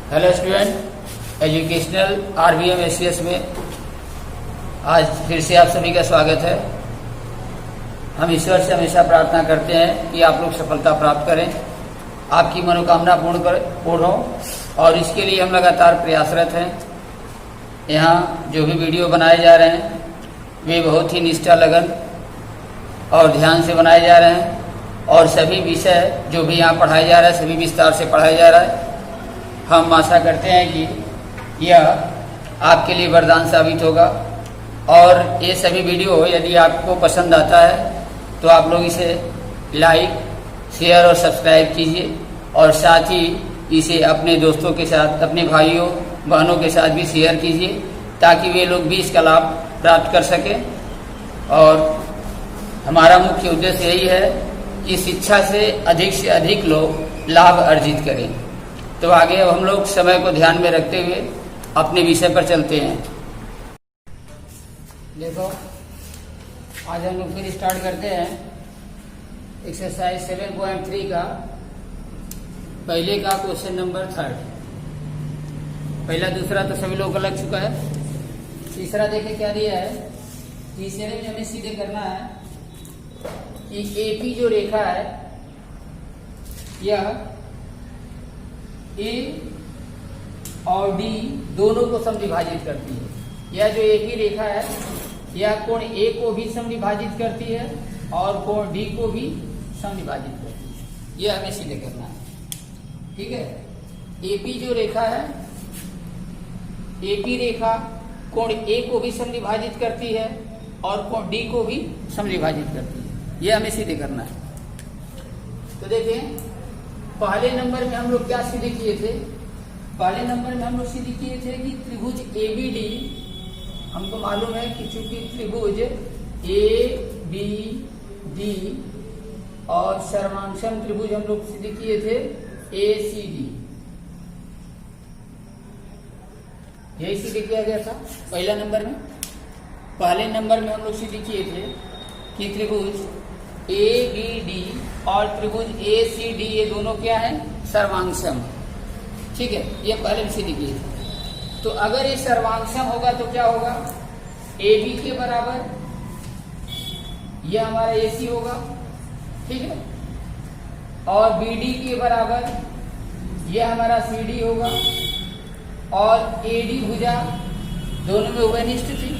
Hello student, educational RBM ACS में आज फिर से आप सभी का स्वागत है। हम ईश्वर से हमेशा प्रार्थना करते हैं कि आप लोग सफलता प्राप्त करें, आपकी मनोकामना पूर्ण हो, और इसके लिए हम लगातार प्रयासरत हैं। यहाँ जो भी वीडियो बनाए जा रहे हैं वे बहुत ही निष्ठा, लगन और ध्यान से बनाए जा रहे हैं, और सभी विषय जो भी यहाँ पढ़ाया जा रहा है सभी विस्तार से पढ़ाया जा रहा है। हम आशा करते हैं कि यह आपके लिए वरदान साबित होगा, और ये सभी वीडियो यदि आपको पसंद आता है तो आप लोग इसे लाइक, शेयर और सब्सक्राइब कीजिए, और साथ ही इसे अपने दोस्तों के साथ, अपने भाइयों बहनों के साथ भी शेयर कीजिए, ताकि वे लोग भी इसका लाभ प्राप्त कर सकें। और हमारा मुख्य उद्देश्य यही है कि शिक्षा से अधिक लोग लाभ अर्जित करें। तो आगे अब हम लोग समय को ध्यान में रखते हुए अपने विषय पर चलते हैं। देखो, आज हम लोग फिर स्टार्ट करते हैं एक्सरसाइज 7.3 का पहले का क्वेश्चन नंबर 3। पहला दूसरा तो सभी लोगों को लग चुका है। तीसरा देखे क्या दिया है। तीसरे में हमें सीधे करना है कि एपी जो रेखा है यह ए और डी दोनों को समविभाजित करती है। यह जो एपी रेखा है यह कोण ए को भी समविभाजित करती है और कोण डी को भी समविभाजित करती है। यह हमें सीधे करना है, ठीक है। एपी जो रेखा है, एपी रेखा कोण ए को भी समविभाजित करती है और कोण डी को भी समविभाजित करती है। यह हमें सीधे करना है। तो देखें, पहले नंबर में हम लोग क्या सीधे किए थे। पहले नंबर में हम लोग सीधे किए थे कि त्रिभुज एबीडी, हमको मालूम है कि चूंकि त्रिभुज ए बी डी और सर्वांशम त्रिभुज हम लोग सीधे किए थे ए सी डी, यही सीधे किया गया था पहला नंबर में। पहले नंबर में हम लोग सीधे किए थे कि त्रिभुज ए बी डी और त्रिभुज ए सी डी ये दोनों क्या है, सर्वांशम, ठीक है। ये पहले में सीधे किए थे। तो अगर ये सर्वांशम होगा तो क्या होगा, ए बी के बराबर यह हमारा ए सी होगा, ठीक है, और बी डी के बराबर यह हमारा सी डी होगा, और ए डी भुजा दोनों में उभयनिष्ठ थी।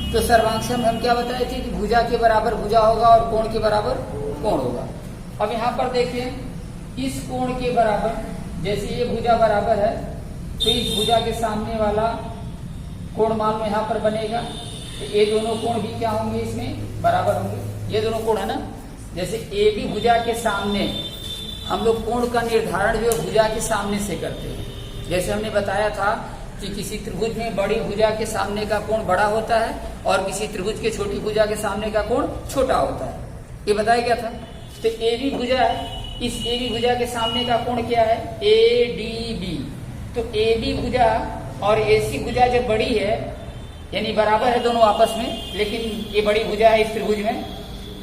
तो सर्वांशम हम क्या बताए थे कि भुजा के बराबर भुजा होगा और कोण के बराबर कोण होगा। अब यहाँ पर देखें, इस कोण के बराबर, जैसे ये भुजा बराबर है तो इस भुजा के सामने वाला कोण मान लो यहाँ पर बनेगा, तो ये दोनों कोण भी क्या होंगे, इसमें बराबर होंगे। ये दोनों कोण है ना, जैसे ए बी भुजा के सामने हम लोग कोण का निर्धारण जो भुजा के सामने से करते हैं। जैसे हमने बताया था कि किसी त्रिभुज में बड़ी भुजा के सामने का कोण बड़ा होता है और किसी त्रिभुज के छोटी भुजा के सामने का कोण छोटा होता है, ये बताया गया था। तो ए बी भुजा है, इस ए बी भुजा के सामने का कोण क्या है, ए डी बी। तो ए बी भुजा और ए सी भुजा जब बड़ी है, यानी बराबर है दोनों आपस में, लेकिन ये बड़ी भुजा है इस त्रिभुज में,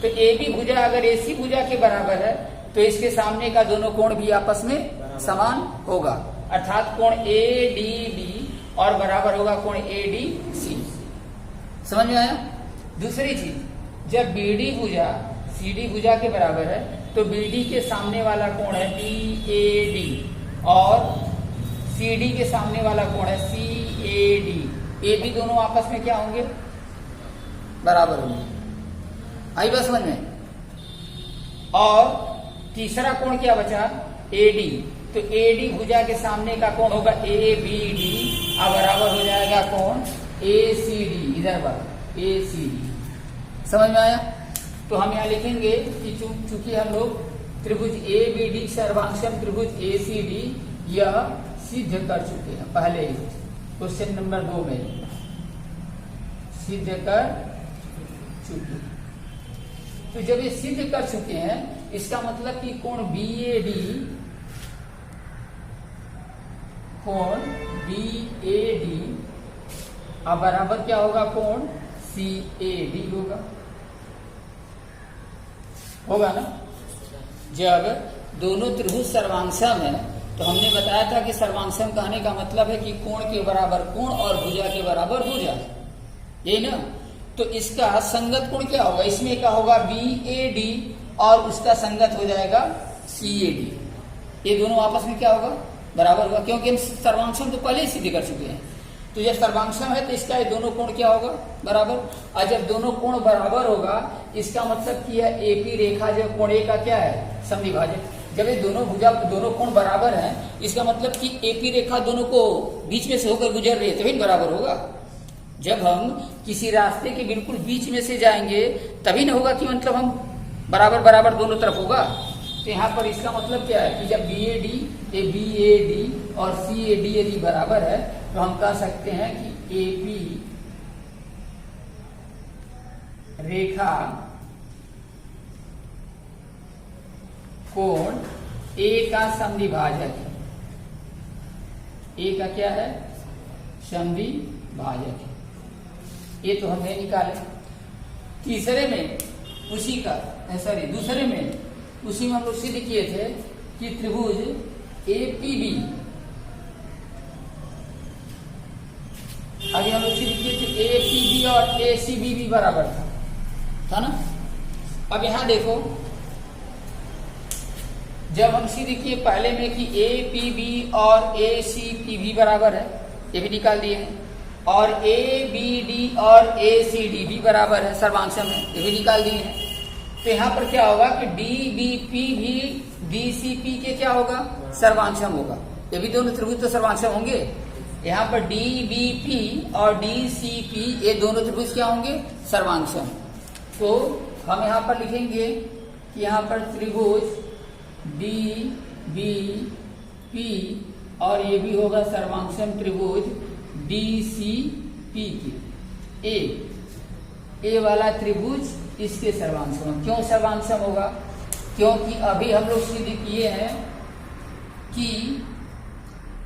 तो ए बी भुजा अगर ए सी भुजा के बराबर है तो इसके सामने का दोनों कोण भी आपस में समान होगा, अर्थात कोण ए डी बी और बराबर होगा कोण ए डी सी। समझ में आया। दूसरी चीज, जब बी डी भुजा सी डी भुजा के बराबर है तो बी डी के सामने वाला कोण है बी ए डी और सी डी के सामने वाला कोण है सी ए डी। ए बी दोनों आपस में क्या होंगे, बराबर होंगे। आई बात समझ में। और तीसरा कोण क्या बचा, ए डी। तो ए डी भुजा के सामने का कोण होगा ए बी डी और बराबर हो जाएगा कोण ए सी डी, इधर पर ए सी डी। समझ में आया। तो हम यहाँ लिखेंगे कि चूंकि हम लोग त्रिभुज ए बी डी सर्वांशम त्रिभुज ए सी डी यह सिद्ध कर चुके हैं पहले ही क्वेश्चन नंबर 2 में सिद्ध कर चुके। तो जब ये सिद्ध कर चुके हैं इसका मतलब कि कोण बी ए डी, कोण बी ए डी अब बराबर क्या होगा, कोण सी ए डी होगा ना। जब दोनों त्रिभुज सर्वांशम है तो हमने बताया था कि सर्वांशम कहने का मतलब है कि कोण के बराबर कोण और भुजा के बराबर भुजा, यही ना। तो इसका संगत कोण क्या होगा, इसमें क्या होगा BAD और उसका संगत हो जाएगा CAD, ये दोनों आपस में क्या होगा बराबर होगा, क्योंकि हम सर्वांशम तो पहले ही सिद्ध कर चुके हैं। तो जब सर्वांशम है तो इसका ये दोनों कोण क्या होगा बराबर, और जब दोनों कोण बराबर होगा इसका मतलब कि यह AP रेखा जो कोण A का क्या है समविभाजक। जब ये दोनों भुजा दोनों कोण बराबर हैं इसका मतलब कि AP रेखा दोनों को बीच में से होकर गुजर रही है तभी बराबर होगा। जब हम किसी रास्ते के बिल्कुल बीच में से जाएंगे तभी ना होगा कि मतलब हम बराबर बराबर दोनों तरफ होगा। तो यहाँ पर इसका मतलब क्या है कि जब BAD और CAD यदि बराबर है तो हम कह सकते हैं कि AP रेखा कोण A का समद्विभाजक है। A का क्या है समद्विभाजक है, ये तो हमने निकाले। तीसरे में उसी का दूसरे में उसी में हम लोग सिद्ध किए थे कि त्रिभुज APB, आगे हम लोग सिद्ध किए थे APB और ACB भी बराबर था ना। अब यहां देखो जब हम सिद्ध किए पहले में कि APB और ACP भी बराबर है, ये भी निकाल दिए हैं, और ABD और ACD भी बराबर है सर्वांशम है, ये भी निकाल दिए हैं। तो यहाँ पर क्या होगा कि DBP भी DCP के क्या होगा सर्वांशम होगा, ये भी दोनों त्रिभुज तो सर्वांशम होंगे। यहाँ पर DBP और DCP ये दोनों त्रिभुज क्या होंगे सर्वांशम। तो हम यहाँ पर लिखेंगे कि यहाँ पर त्रिभुज DBP और ये भी होगा सर्वांशम त्रिभुज DCP की। ए वाला त्रिभुज इसके सर्वांशम। क्यों सर्वांशम होगा, क्योंकि अभी हम लोग सिद्ध किए हैं कि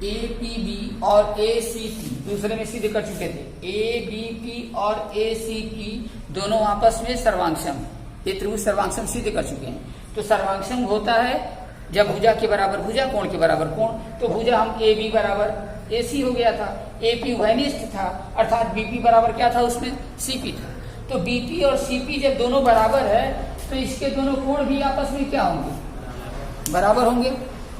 APB और ACP दूसरे में सिद्ध कर चुके थे, ABP और ACP दोनों आपस में सर्वांशम, ये त्रिभुज सर्वांशम सिद्ध कर चुके हैं। तो सर्वांशम होता है जब भुजा के बराबर भुजा कोण के बराबर कोण। तो भुजा हम AB बराबर AC हो गया था, AP उभयनिष्ठ था अर्थात BP बराबर क्या था उसमें CP था। तो BP और CP जब दोनों बराबर है तो इसके दोनों कोण भी आपस में क्या होंगे बराबर होंगे।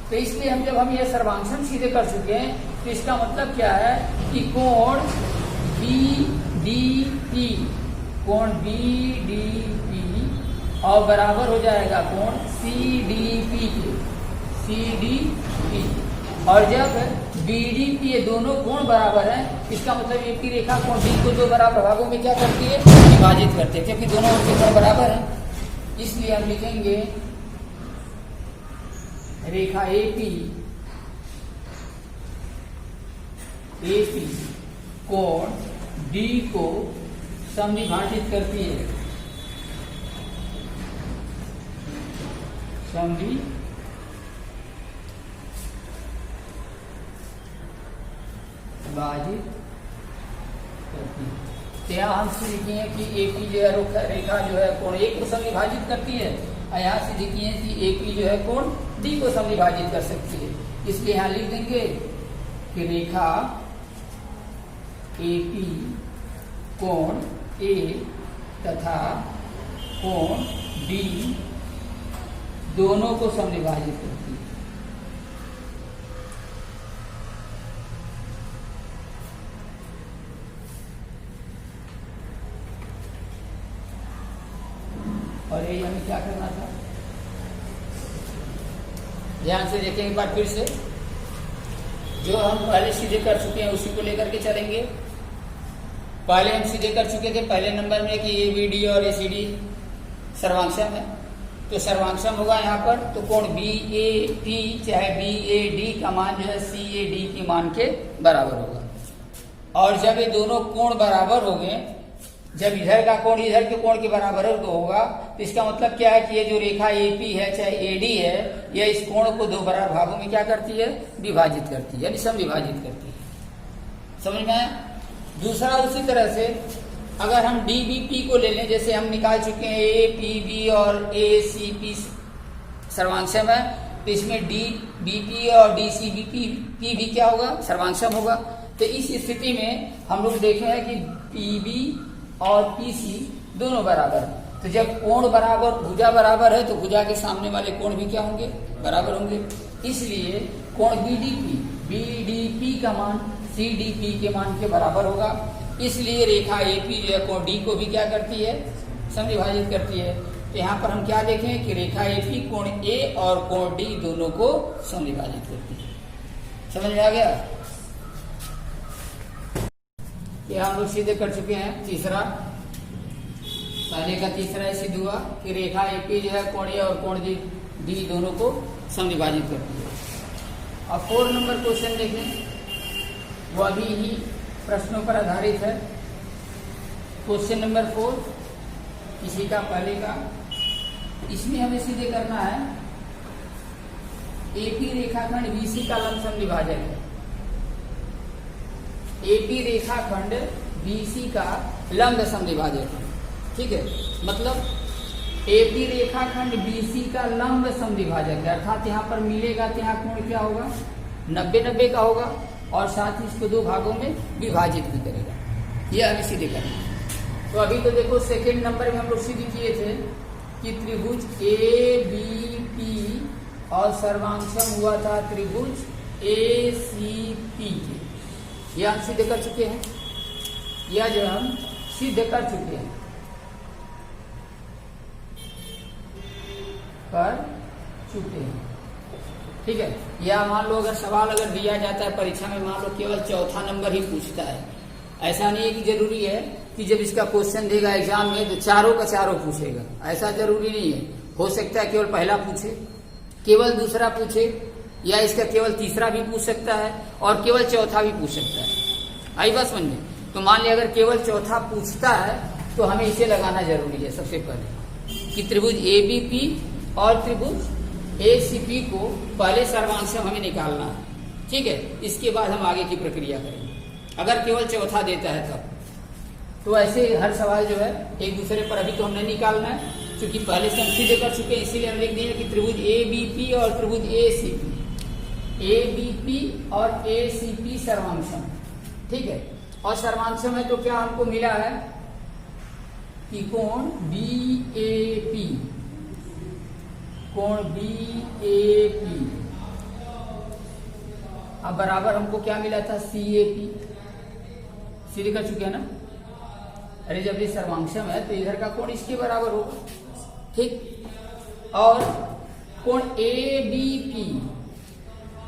तो इसलिए हम जब हम ये सर्वांशम सीधे कर चुके हैं तो इसका मतलब क्या है कि कोण BDP और बराबर हो जाएगा कोण CDP के, CDP। और जब BDP ये दोनों कोण बराबर हैं इसका मतलब AP रेखा कोण B को दो बराबर भागों में क्या करती है विभाजित करते हैं, क्योंकि दोनों उनके कोण बराबर हैं। इसलिए हम लिखेंगे रेखा AP कोण D को समविभाजित करती है, समविभाजित करती है। तो यहाँ हम सिद्ध किए कि AP जो है रेखा जो है कोण A को समविभाजित करती है, और यहाँ सिद्ध किए कि AP जो है कोण D को समविभाजित कर सकती है। इसलिए यहाँ लिख देंगे कि रेखा AP कोण A तथा कोण D दोनों को समविभाजित करती है। और यही हमें क्या करना था, ध्यान से देखें एक बार फिर से। जो हम पहले सीधे कर चुके हैं उसी को लेकर के चलेंगे। पहले हम सीधे कर चुके थे पहले नंबर में कि ABD और ACD सर्वांशम है, तो सर्वांशम होगा यहाँ पर। तो कोण BAP चाहे BAD का मान जो है CAD के मान के बराबर होगा। और जब ये दोनों कोण बराबर हो गए, जब इधर का कोण इधर के कोण के बराबर होगा, तो इसका मतलब क्या है कि ये जो रेखा AP है चाहे AD है, यह इस कोण को दो बराबर भागों में क्या करती है विभाजित करती है, यानी समविभाजित करती है। समझ में आया। दूसरा उसी तरह से अगर हम DBP को ले लें, जैसे हम निकाल चुके हैं APB और ACP सर्वांशम है, तो इसमें डी बीपी और डी सी बीपी पी भी क्या होगा, सर्वांशम होगा। तो इस स्थिति में हम लोग देखे हैं कि पीबी और पीसी दोनों बराबर है। तो जब कोण बराबर, भुजा बराबर है, तो भुजा के सामने वाले कोण भी क्या होंगे, बराबर होंगे। इसलिए कोण बीडीपी का मान सीडीपी के मान के बराबर होगा। इसलिए रेखा एपी जो है कोण डी को भी क्या करती है, समविभाजित करती है। तो यहाँ पर हम क्या देखें कि रेखा एपी कोण ए और कोण डी दोनों को समविभाजित करती है। समझ में आ गया? ये हम लोग सीधे कर चुके हैं। तीसरा, पहले का तीसरा सिद्ध हुआ कि रेखा एपी जो है कोण ए और कोण डी दोनों को समविभाजित करती है। अब 4 नंबर क्वेश्चन देखें, वो अभी ही प्रश्नों पर आधारित है। क्वेश्चन नंबर 4 इसी का पहले का, इसमें हमें सीधे करना है एपी रेखाखंड बीसी का लंब समविभाजक है। एपी रेखाखंड बीसी का लंब समविभाजक है, ठीक है। मतलब एपी रेखाखंड बीसी का लंब समविभाजक है, अर्थात यहाँ पर मिलेगा तो यहाँ कोण क्या होगा, 90-90 का होगा, और साथ ही इसको 2 भागों में विभाजित भी करेगा। ये हमें सीधे करना है। तो अभी तो देखो सेकेंड नंबर में हम लोग सीधे किए थे कि त्रिभुज ए बी पी और सर्वांशम हुआ था त्रिभुज ए सी पी के। यह हम सिद्ध कर चुके हैं, यह जो हम सिद्ध कर चुके हैं, ठीक है। या मान लो अगर सवाल अगर दिया जाता है परीक्षा में, मान लो केवल चौथा नंबर ही पूछता है, ऐसा नहीं है कि जरूरी है कि जब इसका क्वेश्चन देगा एग्जाम में तो चारों का चारों पूछेगा, ऐसा जरूरी नहीं है। हो सकता है केवल पहला पूछे, केवल दूसरा पूछे, या इसका केवल तीसरा भी पूछ सकता है और केवल चौथा भी पूछ सकता है। आई बात समझ में? तो मान लिया अगर केवल चौथा पूछता है तो हमें इसे लगाना जरूरी है सबसे पहले कि त्रिभुज एबीपी और त्रिभुज एसीपी को पहले सर्वांशम हमें निकालना है, ठीक है। इसके बाद हम आगे की प्रक्रिया करेंगे। अगर केवल चौथा देता है तब तो ऐसे हर सवाल जो है एक दूसरे पर अभी तो हमने निकालना है, क्योंकि पहले से हम सीधे कर चुके हैं। इसीलिए हम लिख दिए कि त्रिभुज एबीपी और त्रिभुज एसीपी, एबीपी और एसीपी सर्वांशम, ठीक है। और सर्वांशम है तो क्या हमको मिला है कि कोण बीएपी, कोण बीएपी अब बराबर हमको क्या मिला था, सीएपी। सीधे कर चुके हैं ना। अरे जब ये सर्वांशम है तो इधर का कोण इसके बराबर होगा, ठीक। और कोण एबीपी,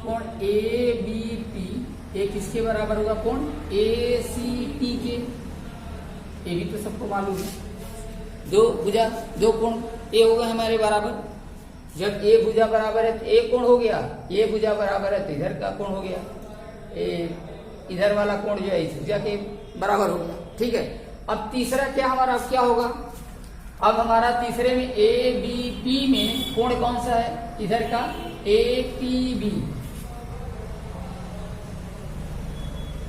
कोण एबीपी एक इसके बराबर होगा कोण एसीपी के। ये भी तो सबको मालूम है, 2 भुजा 2 कोण ए होगा हमारे बराबर। जब ए भुजा बराबर है तो ए कोण हो गया, ए भुजा बराबर है तो इधर का कोण हो गया, इधर वाला कोण जो है इस भुजा के बराबर हो गया, ठीक है। अब तीसरा क्या हमारा क्या होगा, अब हमारा तीसरे में ए बी पी में कोण कौन सा है, इधर का ए पी बी,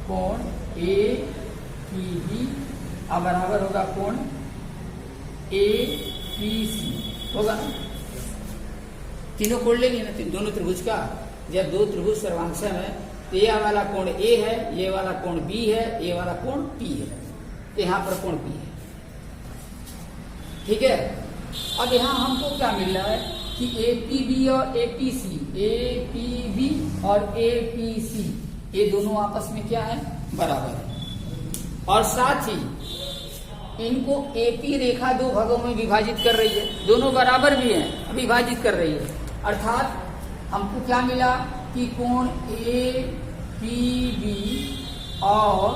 कोण ए पी बी अब बराबर होगा कोण ए पी सी, होगा ना। तीनों कोण लेंगे ना, दोनों त्रिभुज का। जब 2 त्रिभुज सर्वांशम है तो ये वाला कोण ए है, ये वाला कोण बी है, ये वाला कोण पी है, तो यहाँ पर कोण पी है, ठीक है। अब यहाँ हमको क्या मिल रहा है कि एपीबी और एपीसी, एपीबी और एपीसी ये दोनों आपस में क्या है, बराबर है। और साथ ही इनको एपी रेखा 2 भागों में विभाजित कर रही है, दोनों बराबर भी हैं, विभाजित कर रही है। अर्थात हमको क्या मिला कि कोण ए पी बी और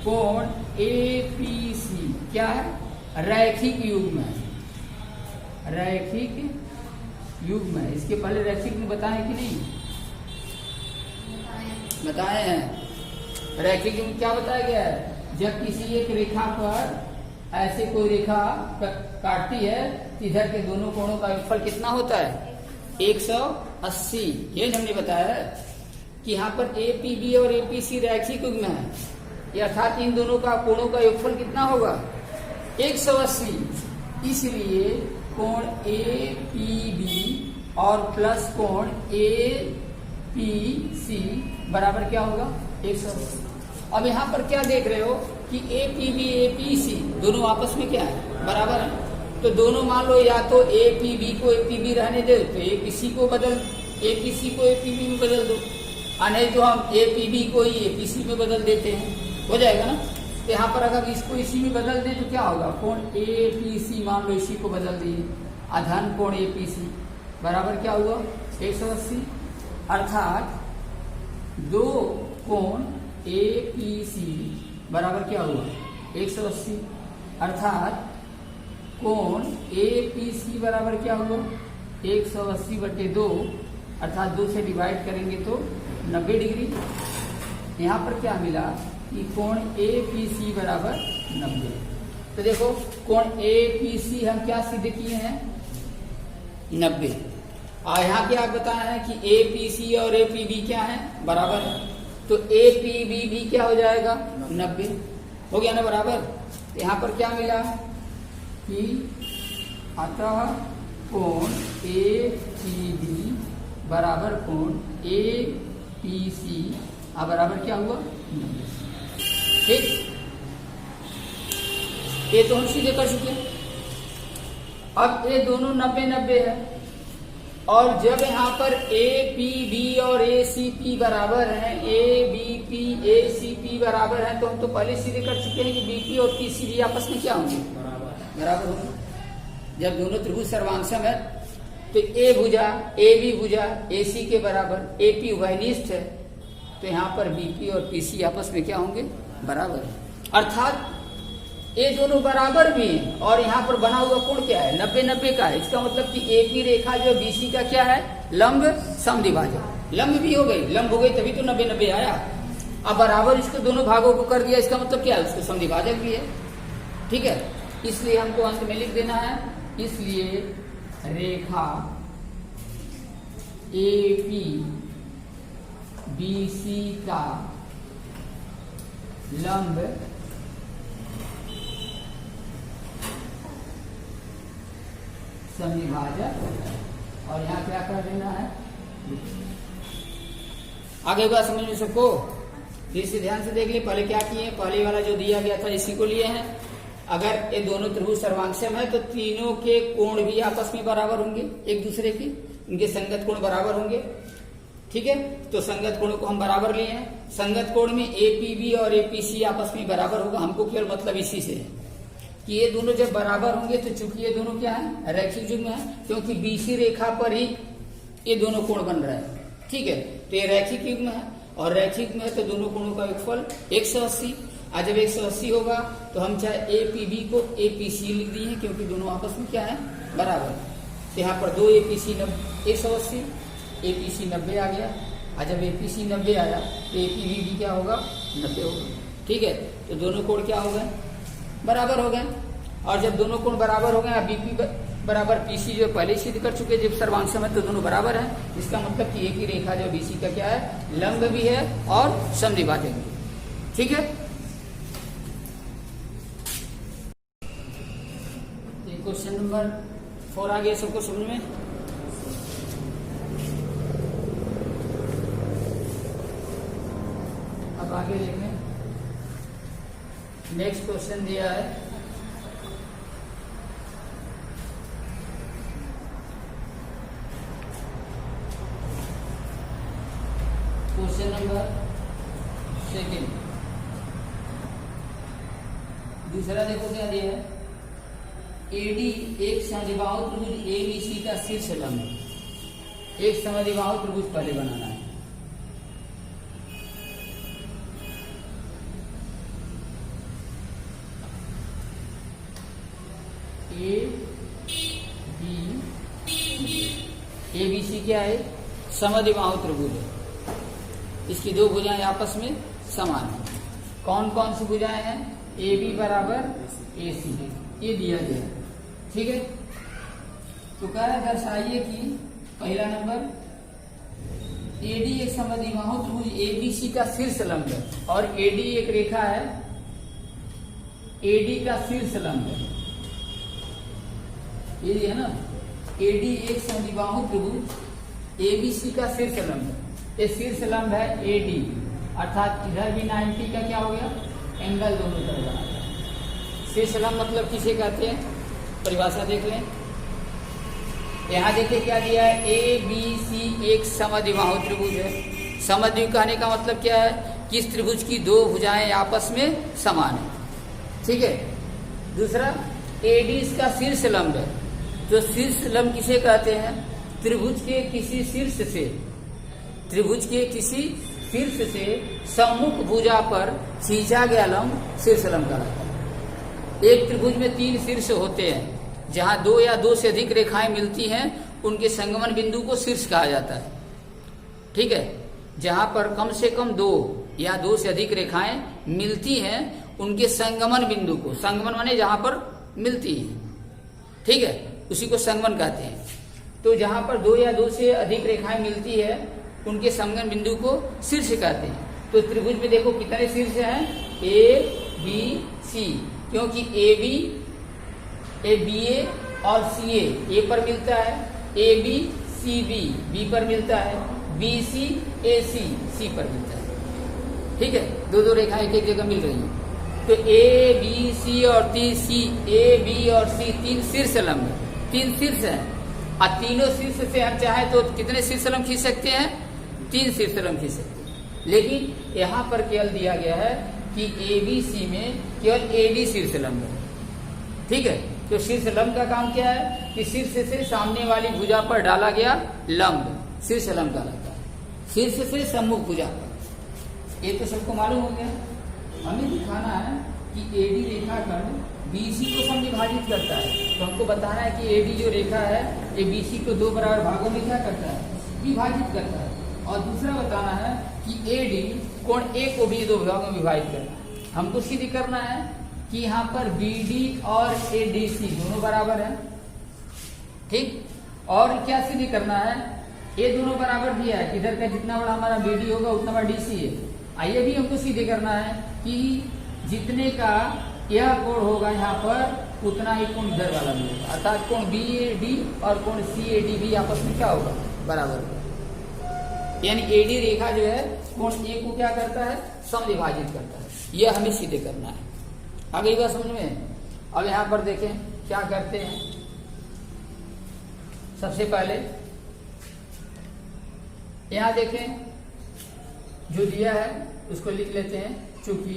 कोण ए पी सी क्या है, रैखिक युग्म है, रैखिक युग्म है। इसके पहले रैखिक में बताए कि नहीं बताए हैं। रैखिक युग्म क्या बताया गया है, जब किसी एक रेखा पर ऐसे कोई रेखा काटती है, इधर के दोनों कोणों का योगफल कितना होता है, 180। ये हमने बताया है कि यहाँ पर एपीबी और एपीसी रैखिक युग्म है, अर्थात इन दोनों का कोणों का योगफल कितना होगा, 180। इसलिए कोण एपीबी और प्लस कोण ए पी सी बराबर क्या होगा 180। अब यहाँ पर क्या देख रहे हो कि A P B A P C दोनों आपस में क्या है बराबर है, तो दोनों मान लो या तो ए पी बी को ए पी बी रहने दे तो ए पी सी को बदल ए पी सी को ए पी बी में बदल दो, और नहीं तो हम ए पी बी को ही ए पी सी में बदल देते हैं, हो जाएगा ना। तो यहाँ पर अगर इसको इसी में बदल दें तो क्या होगा, कोण ए पी सी मान लो इसी को बदल दिए, अधन कोण ए पी सी बराबर क्या हुआ 180, अर्थात दो कोण ए पी सी बराबर क्या हुआ 180, अर्थात कोण ए पी सी बराबर क्या हुआ 180/2, अर्थात 2 से डिवाइड करेंगे तो 90 डिग्री। यहाँ पर क्या मिला कि कोण ए पी सी बराबर 90। तो देखो कोण ए पी सी हम क्या सिद्ध किए हैं 90, और यहाँ क्या बताया है कि ए पी सी और ए पी बी क्या है बराबर है, तो ए पी बी भी क्या हो जाएगा 90, हो गया ना बराबर। यहाँ पर क्या मिला कि अतः कोण ए पी बी बराबर कोण ए पी सी बराबर क्या हुआ 90। ठीक, ये तो हम सीधे कर चुके। अब ये दोनों 90-90 है, और जब यहाँ पर ए पी बी और ए सी पी बराबर हैं, A B P A C P बराबर हैं, तो हम तो पहले सीधे कर चुके हैं कि बी पी और पी सी भी आपस में क्या होंगे बराबर होंगे। जब दोनों त्रिभुज सर्वांगसम है तो ए भुजा ए बी भुजा ए सी के बराबर, ए पी उभयनिष्ठ है, तो यहाँ पर बी पी और पी सी आपस में क्या होंगे बराबर है, अर्थात ये दोनों बराबर भी हैं। और यहाँ पर बना हुआ कोण क्या है 90-90 का है, इसका मतलब कि ए की रेखा जो बीसी का क्या है लंब समद्विभाजक, लंब भी हो गई, लंब हो गई तभी तो 90-90 आया। अब बराबर इसको दोनों भागों को कर दिया, इसका मतलब क्या है उसको समद्विभाजक भी है, ठीक है। इसलिए हमको अंत में लिख देना है, इसलिए रेखा ए पी बी सी का लंब समद्विभाजक, और यहाँ क्या कर देना है आगे बात समझ में सबको, फिर से ध्यान से देख लिए। पहले क्या किए, पहले वाला जो दिया गया था इसी को लिए हैं। अगर ये दोनों त्रिभुज सर्वांगसम है तो तीनों के कोण भी आपस में बराबर होंगे एक दूसरे के, इनके संगत कोण बराबर होंगे, ठीक है। तो संगत कोण को हम बराबर लिए हैं, संगत कोण में ए पी बी और ए पी सी आपस में बराबर होगा। हमको केवल मतलब इसी से है कि ये दोनों जब बराबर होंगे तो चूंकि ये दोनों क्या है रैखिक युग्म है, क्योंकि बीसी रेखा पर ही ये दोनों कोण बन रहा है, ठीक है। तो ये रैखिक युग्म है, और रैखिक में है तो दोनों कोणों का योगफल 180। आज जब 180 होगा तो हम चाहे ए पी बी को ए पी सी लिख दिए हैं, क्योंकि दोनों आपस में क्या है बराबर। तो यहाँ पर 2 ए पी सी 180, ए पी सी 90 आ गया, और जब ए पी सी 90 आया तो ए पी बी भी क्या होगा 90 होगा, ठीक है। तो दोनों कोण क्या हो गए बराबर हो गए, और जब दोनों कोण बराबर हो गए, बीपी बराबर पीसी जो पहले सिद्ध कर चुके, जब सर्वांगसम है तो दोनों बराबर हैं। इसका मतलब कि एक ही रेखा जो बीसी का क्या है लंब भी है और समद्विभाजक भी, ठीक है। क्वेश्चन नंबर 4 आ गया सबको समझ में। अब आगे देखें, नेक्स्ट क्वेश्चन दिया है क्वेश्चन नंबर 2। दूसरा देखो क्या दिया है, एडी एक समद्विबाहु त्रिभुज एबीसी का शीर्ष लंब। एक समद्विबाहु त्रिभुज पहले बनाना है, एबीसी क्या है समद्विबाहु त्रिभुज है, इसकी दो भुजाएं आपस में समान है। कौन कौन सी भुजाएं हैं, ए बी बराबर ए सी, ये दिया गया है, ठीक है। तो कह रहा दर्शाइए कि पहला नंबर एडी एक समद्विबाहु त्रिभुज एबीसी का शीर्ष लंब है, और एडी एक रेखा है, एडी का शीर्ष लंब है, ये है ना। एडी एक समद्विबाहु त्रिभुज एबीसी का शीर्ष लंब है। ये शीर्ष लंब है एडी, अर्थात इधर भी 90 का क्या हो गया, एंगल दोनों तरफ बना गया। शीर्ष लंब मतलब किसे कहते हैं, परिभाषा देख लें। यहाँ देखिए क्या दिया है, ए बी सी एक समद्विबाहु त्रिभुज है। समद्वि कहने का मतलब क्या है, कि इस त्रिभुज की दो भुजाएं आपस में समान है, ठीक है। दूसरा, एडी इसका शीर्ष लंब है। तो शीर्ष लंब किसे कहते हैं, त्रिभुज के किसी शीर्ष से, त्रिभुज के किसी शीर्ष से सम्मुख भुजा पर खींचा गया लंब शीर्ष लंब कहलाता है। एक त्रिभुज में 3 शीर्ष होते हैं, जहां 2 या 2 से अधिक रेखाएं मिलती हैं उनके संगमन बिंदु को शीर्ष कहा जाता है, ठीक है। जहां पर कम से कम 2 या 2 से अधिक रेखाएं मिलती हैं उनके संगमन बिंदु को, संगमन माने जहां पर मिलती है, ठीक है, उसी को संगमन कहते हैं। तो जहां पर 2 या 2 से अधिक रेखाएं मिलती है उनके संगमन बिंदु को शीर्ष कहते हैं। तो त्रिभुज में देखो कितने शीर्ष हैं, ए बी सी, क्योंकि ए बी ए और सी ए पर मिलता है, ए बी सी बी पर मिलता है, बी सी ए सी पर मिलता है, ठीक है। 2 रेखाएं एक जगह मिल रही है। तो ए बी सी और सी, ए बी और सी 3 शीर्ष लंब है, 3 शीर्ष है। और तीनों शीर्ष से हम चाहे तो कितने शीर्ष लंब खींच सकते हैं, 3 शीर्ष लंब खींच सकते हैं। लेकिन यहाँ पर केवल दिया गया है कि ए बी सी में केवल एडी शीर्ष लंब है, ठीक है। तो शीर्ष लंब का काम क्या है, कि शीर्ष से सामने वाली भुजा पर डाला गया लंब शीर्ष लंब कहलाता है, शीर्ष से सम्मुख भुजा पर। ये तो सबको मालूम हो गया। हमें दिखाना है कि एडी रेखाखंड बीसी को समविभाजित करता है। तो हमको बताना है कि एडी जो रेखा है ये बीसी को 2 बराबर भागों में क्या करता है, विभाजित करता है। और दूसरा बताना है कि एडी कोण ए को भी 2 भागों में विभाजित करना है। हमको सीधी करना है कि यहाँ पर बीडी और एडीसी दोनों बराबर है, ठीक। और क्या सीधी करना है, ये दोनों बराबर दिया है, इधर का जितना बड़ा हमारा बीडी होगा उतना बड़ा डीसी है। आइए भी हमको सीधे करना है कि जितने का यह कोण होगा यहाँ पर उतना ही कोण इधर वाला भी होगा, अर्थात कोण बी ए डी और कोण सी ए डी भी आपस में क्या होगा, बराबर होगा। यानी एडी रेखा जो है कोण ए को क्या करता है, समविभाजित करता है। यह हमें सीधे करना है। आगे बात समझ में। अब यहाँ पर देखें क्या करते हैं। सबसे पहले यहाँ देखें जो दिया है उसको लिख लेते हैं। चूंकि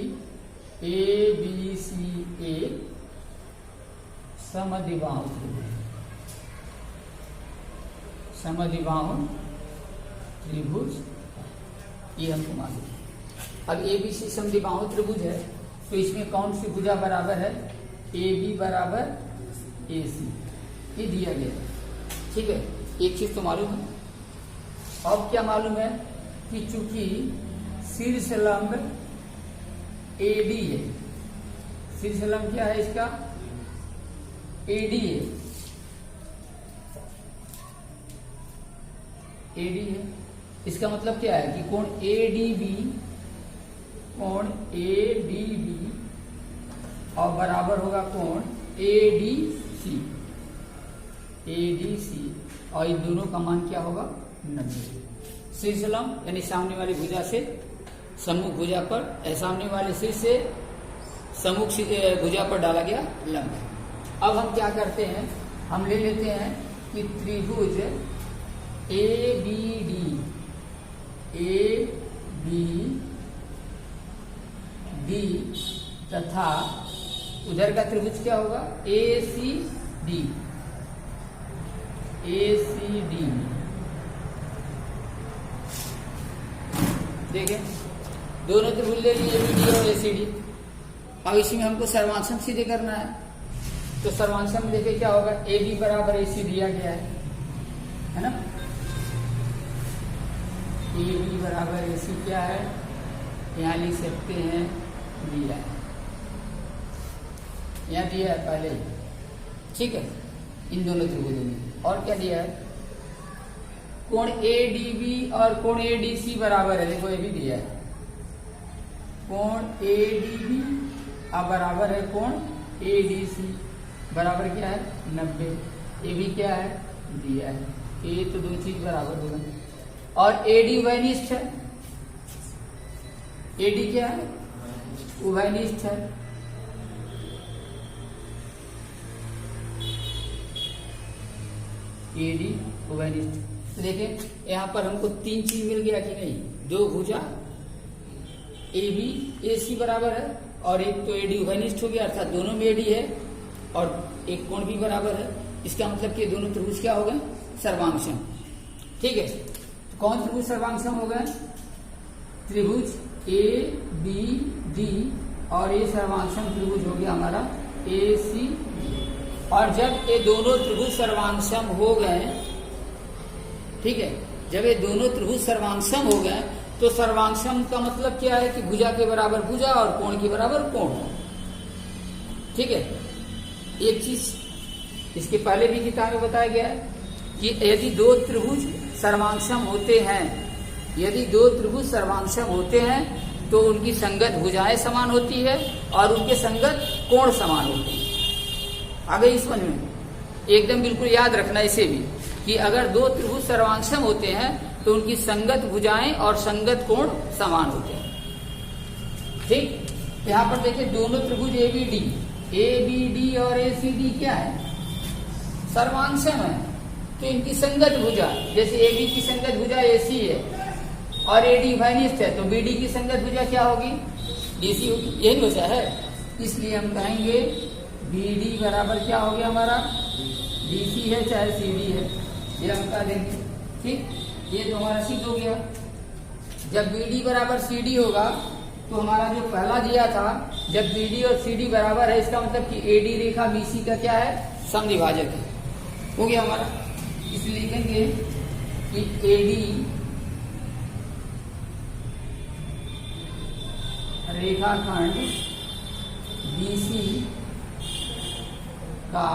ए बी सी ए समद्विबाहु त्रिभुज, ये हमको मालूम है। अब ए बी सी समद्विबाहु त्रिभुज है तो इसमें कौन सी भुजा बराबर है, ए बी बराबर ए सी, ये दिया गया है, ठीक है। एक चीज तो मालूम है। अब क्या मालूम है कि चूंकि शीर्ष लंब एडी है, शीर्ष लंब क्या है इसका, एडी है, एडी है। इसका मतलब क्या है कि कोण एडीबी, कोण एडीबी और बराबर होगा कोण एडीसी, एडीसी, और इन दोनों का मान क्या होगा, 90। शीर्ष लंब यानी सामने वाली भुजा से सम्मुख भुजा पर, सामने वाले शीर्ष से सम्मुख भुजा पर डाला गया लंब। अब हम क्या करते हैं, हम ले लेते हैं कि त्रिभुज A B D, A B D तथा उधर का त्रिभुज क्या होगा, ए सी डी, ए सी डी। देखें दोनों त्रिभुज ले लिए, एबीडी और एसीडी। अब इसमें हमको सर्वांशम सीधे करना है। तो सर्वांशम में देखिए क्या होगा, ए बी बराबर ए सी दिया गया है ना। ए बी बराबर ए सी क्या है, यहाँ लिख सकते हैं, दिया है, यहाँ दिया है पहले, ठीक है, इन दोनों त्रिभुजों में। और क्या दिया है, कोण एडीबी और कोण एडीसी बराबर है, देखो ये भी दिया है, कोण एडीबी अब बराबर है कोण एडीसी, बराबर क्या है 90। ये भी क्या है दिया है, ये तो दो चीज बराबर होगा। और एडी उभयनिष्ठ है, एडी क्या है, उभयनिष्ठ है। एडी उभयनिष्ठ। तो देखिए यहाँ पर हमको तीन चीज मिल गया कि नहीं, दो भुजा ए बी ए सी बराबर है और एक तो एडी उभयनिष्ठ हो गया, अर्थात दोनों में एडी है और एक कोण भी बराबर है। इसका मतलब कि दोनों त्रिभुज क्या हो गए, सर्वांगसम। ठीक है, तो कौन त्रिभुज सर्वांगसम हो गए, त्रिभुज ए बी डी, और ये सर्वांगसम त्रिभुज हो गया हमारा ए सी। और जब ये दोनों त्रिभुज सर्वांगसम हो गए, ठीक है, जब ये दोनों त्रिभुज सर्वांगसम हो गए तो सर्वांगसम का मतलब क्या है कि भुजा के बराबर भुजा और कोण के बराबर कोण। ठीक है, एक चीज इसके पहले भी किताब में बताया गया है कि यदि दो त्रिभुज सर्वांगसम होते हैं, यदि दो त्रिभुज सर्वांगसम होते हैं तो उनकी संगत भुजाएं समान होती है और उनके संगत कोण समान होते हैं। आ गई समझ में, एकदम बिल्कुल याद रखना इसे भी कि अगर दो त्रिभुज सर्वांगसम होते हैं तो उनकी संगत भुजाएं और संगत कोण समान होते हैं। ठीक, यहाँ पर देखिए दोनों त्रिभुज ए बी डी और ए सी डी क्या है, सर्वांगसम है। तो इनकी संगत भुजा, जैसे ए बी की संगत भुजा ए सी है और ए डी उभयनिष्ठ है, तो बी डी की संगत भुजा क्या होगी, डी सी होगी। यही भुजा है, इसलिए हम कहेंगे बी डी बराबर क्या हो गया हमारा, डी सी है चाहे सी डी है, ये हम बता देंगे। ठीक, ये तो हमारा सिद्ध हो गया। जब बी डी बराबर सी डी होगा तो हमारा जो पहला दिया था, जब बी डी और सी डी बराबर है, इसका मतलब कि A D Rekha B C का क्या है, समद्विभाजक है, हो गया हमारा। इसलिए लिखेंगे कि ए डी रेखाखंड बी सी का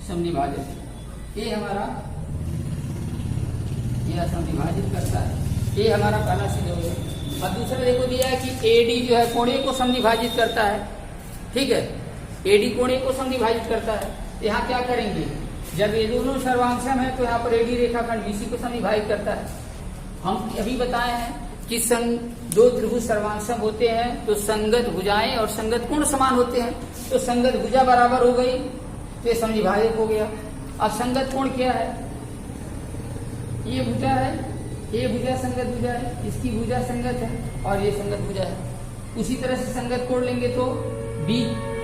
समद्विभाजक, ये हमारा यह समद्विभाजित करता है, ये हमारा पहला सिद्ध हो गया। अब दूसरा देखो दिया है कि एडी जो है कोणीय को समद्विभाजित करता है। ठीक है, एडी कोणीय को समद्विभाजित करता है। यहाँ क्या करेंगे, जब ये दोनों सर्वांगसम है तो यहाँ पर एडी रेखाखंड बीसी को समद्विभाजित करता है। हम अभी बताए हैं कि दो त्रिभुज सर्वांगसम होते हैं तो संगत भुजाएं और संगत कोण समान होते हैं, तो संगत भुजा बराबर हो गई तो ये समद्विभाजक हो गया। अब संगत कोण क्या है, ये भुजा है, ये भुजा संगत भुजा है, इसकी भुजा संगत है और ये संगत भुजा है। उसी तरह से संगत कोण लेंगे तो बी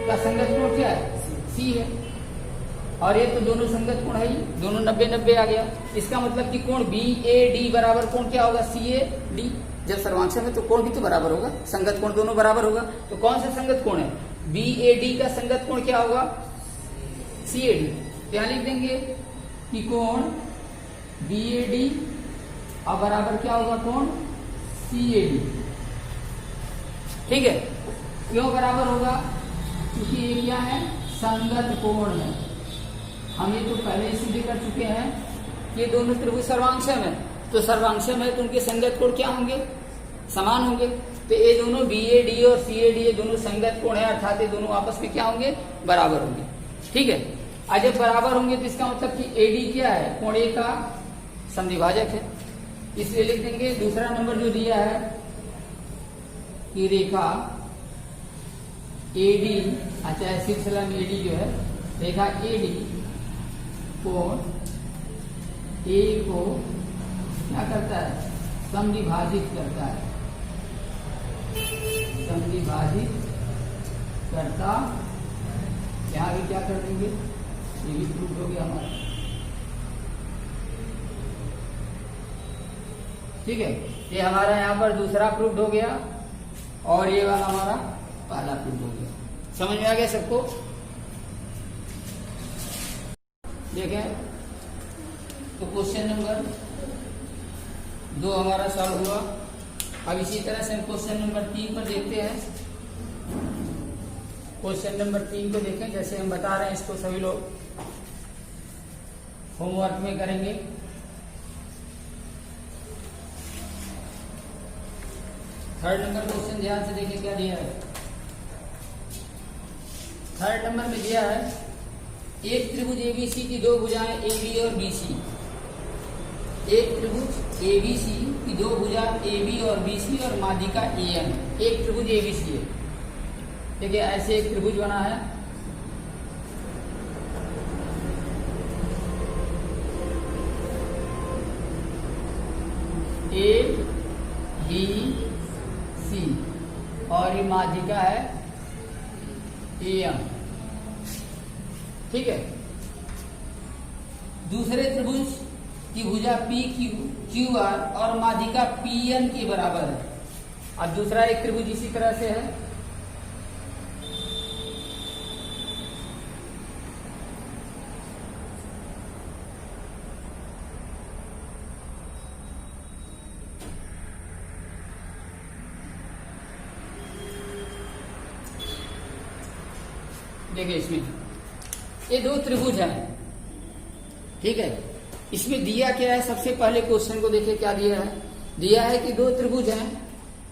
का संगत कोण क्या है, सी है, और ये तो दोनों संगत कोण है ही, दोनों 90-90 आ गया। इसका मतलब कि कोण बी ए डी बराबर कोण क्या होगा, सी ए डी। जब सर्वांगसम है तो कोण भी तो बराबर होगा, संगत कोण दोनों बराबर होगा। तो कौन सा संगत कोण है, बी ए डी का संगत कोण क्या होगा, सी ए डी। यहाँ लिख देंगे कि कोण बी ए डी और बराबर क्या होगा, कोण सी ए डी। ठीक है, क्यों बराबर होगा, क्योंकि ये क्या है, संगत कोण है। हम ये तो पहले ही सिद्ध कर चुके हैं, ये दोनों त्रिभुज सर्वांगसम है, तो सर्वांगसम है तो उनके संगत कोण क्या होंगे, समान होंगे। तो ये दोनों बी ए डी और सी ए डी ये दोनों संगत कोण है, अर्थात ये दोनों आपस में क्या होंगे, बराबर होंगे। ठीक है, आज जब बराबर होंगे तो इसका मतलब कि ए डी क्या है, कोण ए का समद्विभाजक है, इसलिए लिख देंगे। दूसरा नंबर जो दिया है कि रेखा ए डी, अच्छा सिलसिला में ए डी जो है, रेखा ए डी कोण ए को क्या करता है, समद्विभाजित करता है, समद्विभाजित करता। यहाँ भी क्या कर देंगे, ये भी प्रूफ हो गया हमारा। ठीक है, ये हमारा यहाँ पर दूसरा प्रूफ हो गया और ये वाला हमारा पहला प्रूफ हो गया। समझ में आ गया सबको। देखें तो क्वेश्चन नंबर 2 हमारा सॉल्व हुआ। अब इसी तरह से हम क्वेश्चन नंबर 3 पर देखते हैं। क्वेश्चन नंबर 3 को देखें, जैसे हम बता रहे हैं इसको सभी लोग होमवर्क में करेंगे। थर्ड नंबर क्वेश्चन ध्यान से देखें क्या दिया है। थर्ड नंबर में दिया है एक त्रिभुज एबीसी की दो भुजाएं AB और BC। एक त्रिभुज एबीसी की दो भुजा AB और BC और माध्यिका AM। एक त्रिभुज एबीसी है, ठीक है। ऐसे एक त्रिभुज बना है, ABC और ये माध्यिका है AM, ठीक है। दूसरे त्रिभुज की भुजा PQR और माध्यिका PN के बराबर है। अब दूसरा एक त्रिभुज इसी तरह से है, देखिए इसमें ये दो त्रिभुज हैं, ठीक है। इसमें दिया क्या है, सबसे पहले क्वेश्चन को देखिए क्या दिया है। दिया है कि दो त्रिभुज हैं,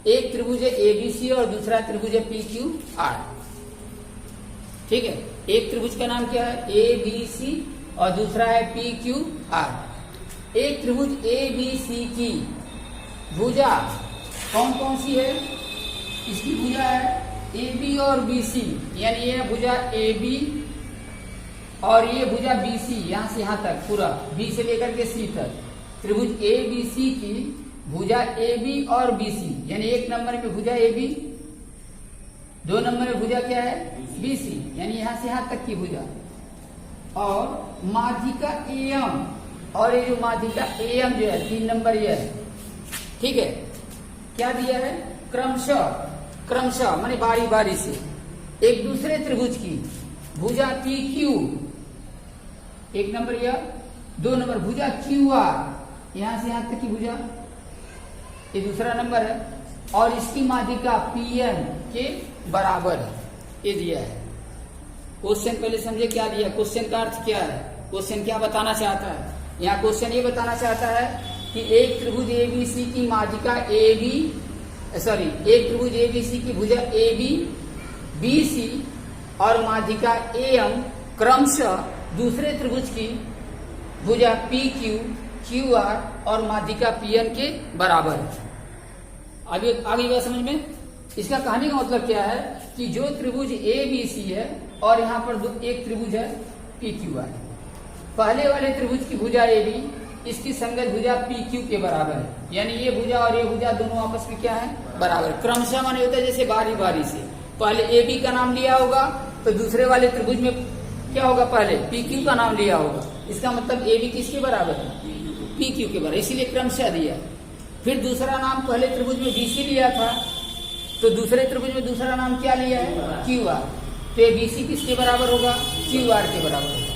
एक त्रिभुज है ABC और दूसरा त्रिभुज है PQR, ठीक है। एक त्रिभुज का नाम क्या है ABC और दूसरा है PQR। एक त्रिभुज ABC की भुजा कौन कौन सी है, इसकी भुजा है AB और BC, यानी ये भुजा AB और ये भुजा BC, यहां से यहां तक पूरा B से लेकर के C तक। त्रिभुज ABC की भुजा AB और BC, यानी एक नंबर में भुजा AB, दो नंबर में भुजा क्या है BC, यानी यहां से यहां तक की भुजा। और माध्यिका AM, और ये जो माध्यिका AM जो है 3 नंबर ये है, ठीक है। क्या दिया है, क्रमशः माने बारी बारी से एक दूसरे त्रिभुज की भुजा PQ, एक नंबर या दो नंबर भुजा QR, यहां से यहां तक की भुजा, ये दूसरा नंबर है। और इसकी माध्यिका PN के बराबर है, ये दिया है। क्वेश्चन पहले समझे क्या दिया, क्वेश्चन का अर्थ क्या है, क्वेश्चन क्या बताना चाहता है। यहाँ क्वेश्चन ये बताना चाहता है कि एक त्रिभुज ABC की माध्यिका एक त्रिभुज ABC की भुजा AB, BC और माध्यिका AM क्रमशः दूसरे त्रिभुज की भुजा PQ, QR और माध्यिका PN के बराबर है। आगे बात समझ में। इसका कहने का मतलब क्या है कि जो त्रिभुज ABC है और यहाँ पर एक त्रिभुज है PQR, पहले वाले त्रिभुज की भुजा AB इसकी संगत भुजा PQ के बराबर है, यानी ये भुजा और ये भुजा दोनों आपस में क्या है बराबर। क्रमशः माने होता है जैसे बारी बारी से, पहले AB का नाम लिया होगा तो दूसरे वाले त्रिभुज में क्या होगा, पहले PQ का नाम लिया होगा। इसका मतलब AB किसके बराबर है, PQ के बराबर, इसीलिए क्रमशः दिया। फिर दूसरा नाम पहले त्रिभुज में BC लिया था तो दूसरे त्रिभुज में दूसरा नाम क्या लिया है QR, तो BC किसके बराबर होगा, QR के बराबर होगा।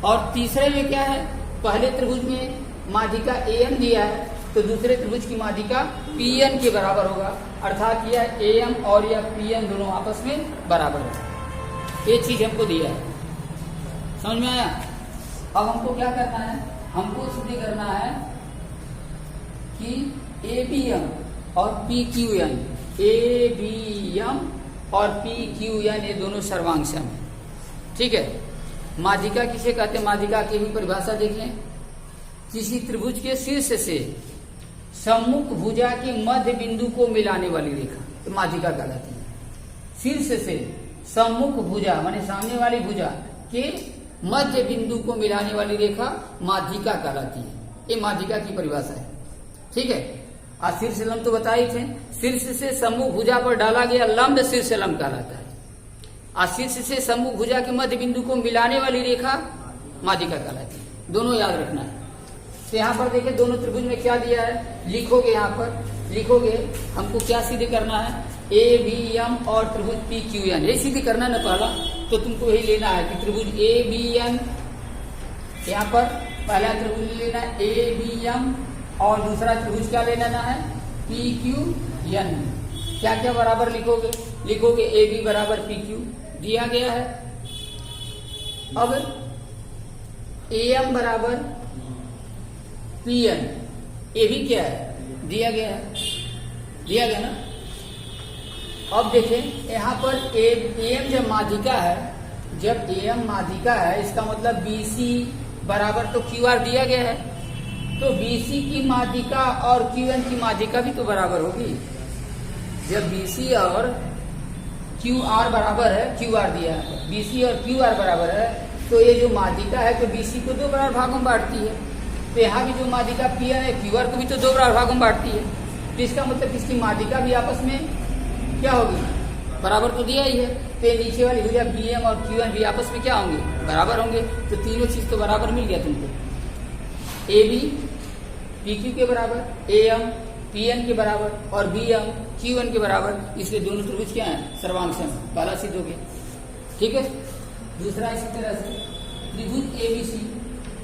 और तीसरे में क्या है, पहले त्रिभुज में माध्यिका AM दिया है तो दूसरे त्रिभुज की माध्यिका PN के बराबर होगा, अर्थात यह AM और यह PN दोनों आपस में बराबर है। ये चीज हमको दिया है, समझ में आया। अब हमको क्या करना है, हमको सिद्ध करना है कि ABM और PQN, ABM और PQN ये दोनों सर्वांश हैं, ठीक है। माध्यिका किसे कहते हैं, माध्यिका की भी परिभाषा देखें। किसी त्रिभुज के शीर्ष से सम्मुख भुजा के मध्य बिंदु को मिलाने वाली रेखा तो माध्यिका कहलाती है। शीर्ष से सम्मुख भुजा माने सामने वाली भुजा के मध्य बिंदु को मिलाने वाली रेखा माध्यिका कहलाती है। ये माध्यिका की परिभाषा है, ठीक है। आज शीर्ष लंब तो बताए थे, शीर्ष से सम्मुख भुजा पर डाला गया लंब शीर्ष लंब कहलाता है। आज शीर्ष से सम्मुख भुजा के मध्य बिंदु को मिलाने वाली रेखा माध्यिका कहलाती है। दोनों याद रखना है। तो यहाँ पर देखिए दोनों त्रिभुज में क्या दिया है, लिखोगे यहाँ पर लिखोगे, हमको क्या सिद्ध करना है, ABM और त्रिभुज PQN, ये सिद्ध करना न पहला तो तुमको यही लेना है कि त्रिभुज ABM, यहाँ पर पहला त्रिभुज लेना है ABM और दूसरा त्रिभुज क्या लेना है PQN। क्या क्या बराबर लिखोगे AB बराबर PQ दिया गया है। अब AM बराबर PN, ये भी क्या है दिया गया ना। अब देखें यहाँ पर AM जब माध्यिका है जब AM माध्यिका है इसका मतलब BC बराबर तो QR दिया गया है, तो BC की माध्यिका और QN की माध्यिका भी तो बराबर होगी। जब BC और QR बराबर है, QR दिया है, BC और QR बराबर है, तो ये जो माध्यिका है तो BC को 2 बराबर भागों में बांटती है, तो यहाँ की जो माध्यिका PN है QR को भी तो 2 बराबर भागों में बांटती है। तो इसका मतलब इसकी माध्यिका भी आपस में क्या होगी, बराबर तो दिया ही है, तो नीचे वाली भुजा BM और QN भी आपस में क्या होंगे, बराबर होंगे। तो तीनों चीज तो बराबर मिल गया तुमको। AB PQ के बराबर, AM PN के बराबर और BM QN के बराबर, इसलिए दोनों त्रिभुज क्या है, सर्वांग वाला सिद्ध हो गया। ठीक है। दूसरा इसी तरह से त्रिभुज ABC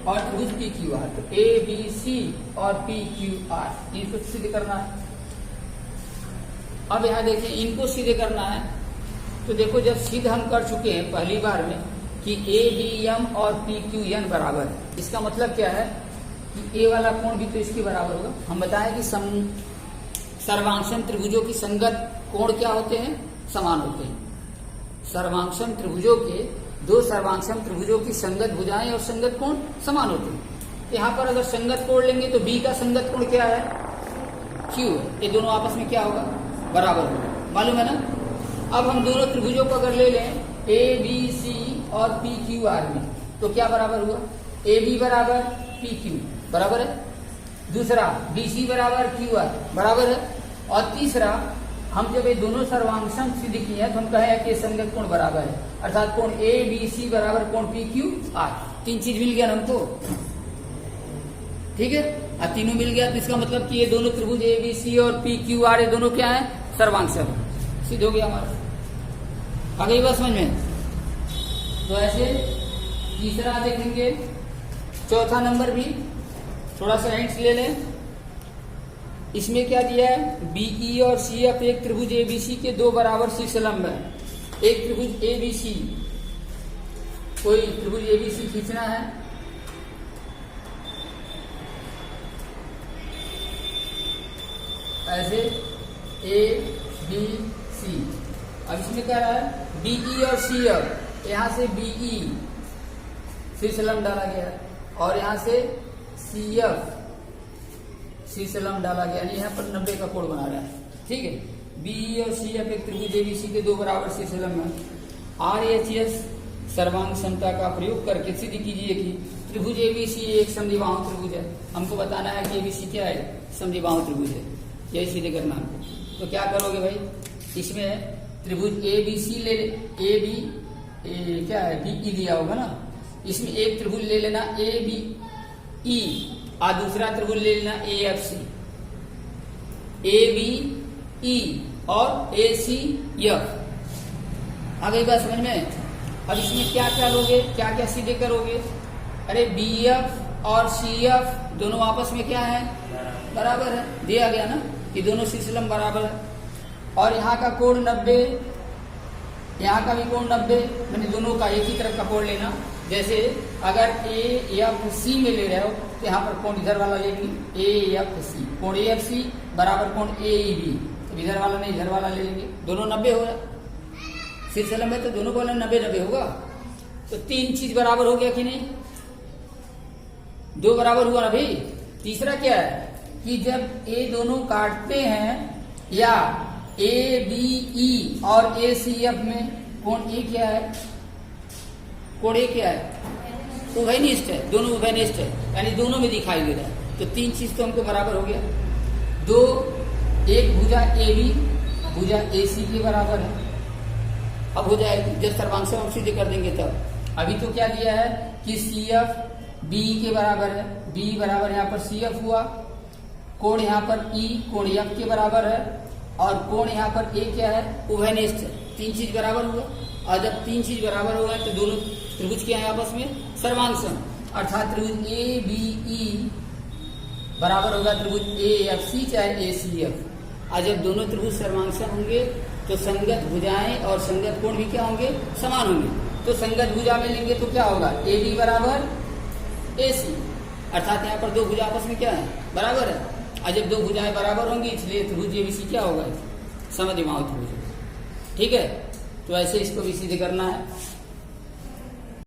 और त्रिभुज PQR, तो ABC और PQR इनको सिद्ध करना है। अब यहाँ देखिए इनको सिद्ध करना है, तो देखो जब सिद्ध हम कर चुके हैं पहली बार में कि ABM और PQN बराबर है, इसका मतलब क्या है कि A वाला कोण भी तो इसके बराबर होगा। हम बताएं कि सर्वांगसम त्रिभुजों की संगत कोण क्या होते हैं, समान होते हैं। सर्वांगसम त्रिभुजों के 2 सर्वांगसम त्रिभुजों की संगत भुजाएं और संगत कोण समान होते हैं। यहाँ पर अगर संगत कोण लेंगे तो B का संगत कोण क्या है, Q, ये दोनों आपस में क्या होगा, बराबर होगा, मालूम है ना। अब हम दोनों त्रिभुजों को अगर ले लें ABC और PQR में, तो क्या बराबर हुआ, AB बराबर PQ बराबर है, दूसरा BC बराबर QR बराबर है, और तीसरा हम जब ये दोनों सर्वांगसम सिद्ध किए हैं तो हम कहें कि संगत कोण बराबर है, अर्थात कोण ABC बराबर कोण PQR। 3 चीज मिल गया ना हमको, ठीक है। अब तीनों मिल गया तो इसका मतलब कि ये दोनों त्रिभुज ABC और PQR ये दोनों क्या है, सर्वांगसम, सिद्ध हो गया हमारा। आ गई बात समझ में। तो ऐसे तीसरा देखेंगे, चौथा नंबर भी थोड़ा सा हिंट्स ले लें। इसमें क्या दिया है, BE और CF एक त्रिभुज ABC के 2 बराबर शीर्षलंब है। एक त्रिभुज ABC, कोई त्रिभुज ABC खींचना है, ऐसे ABC। अब इसमें क्या रहा है, BE और CF, यहाँ से BE शीर्षलंब डाला गया और यहाँ से CF शीर्षलंब डाला गया, यानी यहाँ पर 90 का कोण बना रहा है। ठीक है। BE और CF एक त्रिभुज ABC के 2 बराबर शीर्षलंब है। RHS सर्वांग समता का प्रयोग करके सिद्ध कीजिए कि त्रिभुज ABC एक समद्विबाहु त्रिभुज है। हमको बताना है कि ABC क्या है, समद्विबाहु त्रिभुज है, यही सिद्ध करना हमको। तो क्या करोगे भाई, इसमें त्रिभुज ABC ले, क्या है, BE दिया होगा ना, इसमें एक त्रिभुज ले लेना ABE और दूसरा त्रिभुज ले लेना AFC, ABE और ACF। आ गई बात समझ में। अब इसमें क्या क्या लोगे, क्या क्या सीधे करोगे, अरे BF और CF दोनों आपस में क्या है, बराबर है, दिया गया ना कि दोनों शीर्षलंब बराबर है। और यहाँ का कोण 90, यहाँ का भी कोण 90, मैंने दोनों का एक ही तरफ का कोण लेना। जैसे अगर AFC में ले रहे हो तो यहाँ पर कोण इधर वाला लेंगे, AFC, कोण AFC बराबर कोण AEB, तो इधर वाला नहीं इधर वाला ले लेंगे, दोनों 90 हो रहा है। शीर्षलंब है तो दोनों कोण 90-90 होगा। तो 3 चीज बराबर हो गया कि नहीं, 2 बराबर हुआ ना भाई। तीसरा क्या है कि जब ये दोनों काटते हैं या ABE और ACF में कोण A क्या है, कोण A क्या है, उभयनिष्ठ है, दोनों उभयनिष्ठ है, यानी दोनों में दिखाई दे रहा है। तो 3 चीज तो हमको बराबर हो गया। 2, एक भुजा AB भुजा AC के बराबर है। अब हो जाएगी जब सर्वांश हम सिद्ध कर देंगे तब। अभी तो क्या दिया है कि CF B के बराबर है, B बराबर यहाँ पर CF हुआ, कोण यहाँ पर E कोण F के बराबर है, और कोण यहाँ पर A क्या है, उभयनिष्ठ है। 3 चीज बराबर हुआ। और जब 3 चीज बराबर हो गए तो दोनों त्रिभुज क्या है आपस में, सर्वांगसम, अर्थात त्रिभुज ABE बराबर होगा त्रिभुज AFC चाहे ACF। और जब दोनों त्रिभुज सर्वांगसम होंगे तो संगत भुजाएं और संगत कोण भी क्या होंगे, समान होंगे। तो संगत भुजा में लेंगे तो क्या होगा, AB बराबर AC, अर्थात यहाँ पर 2 भुजा आपस में क्या है, बराबर है। और जब 2 भुजाएं बराबर होंगी इसलिए त्रिभुज ABC क्या होगा, समद्विबाहु त्रिभुज। ठीक है। तो ऐसे इसको भी सिद्ध करना है।